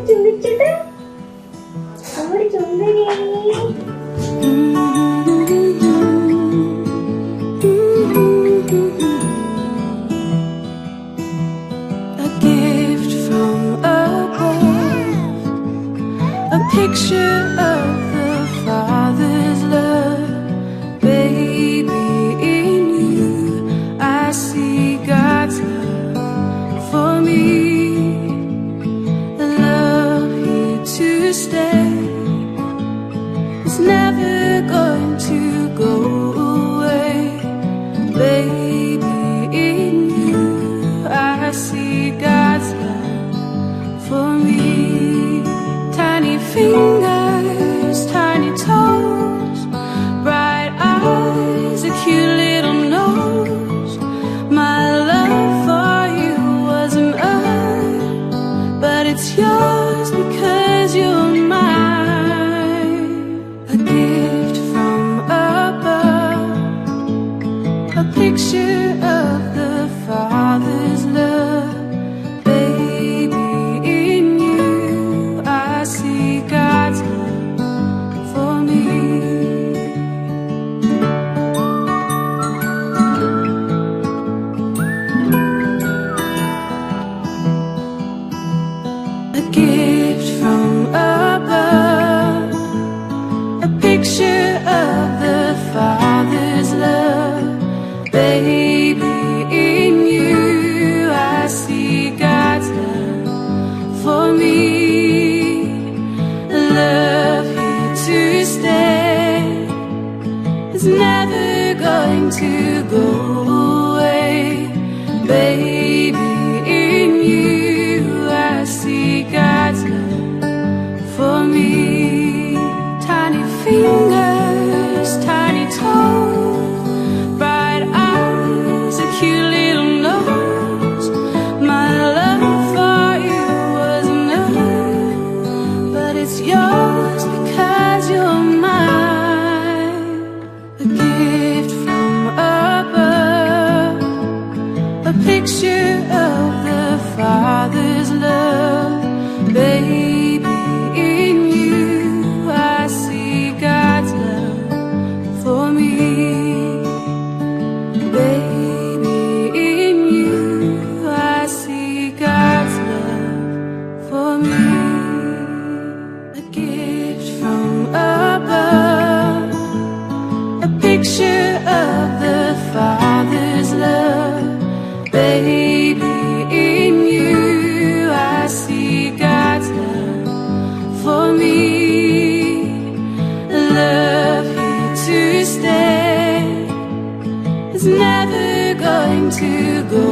చూపించట అమ్మడి సుందరి. A gift from above, a picture of the Father's love. Baby, in you I see God's love for me. The love here to stay is never going to go away. Baby, in you I see God's love for me. Tiny fingers, tiny toes, bright eyes, a cute little nose. My love for you wasn't earned, but it's yours because you're mine. A gift from above, a picture of the Father's love. Baby, in you I see God's love for me. A gift from above, a picture of the Father's love. Baby, in you I see God's love for me. Love here to stay is never going to go away. Baby, in you I see God's love for me. Tiny fingers, tiny toes, bright eyes, a cute little nose. My love for you wasn't earned, but it's yours because you're mine. A gift from above, a picture of the Father's love. Baby, in you I see God's love for me. Baby, in you I see God's love for me. A gift from above, a picture of the Father's love. Baby, in you I see God's love for me. Love here to stay is never going to go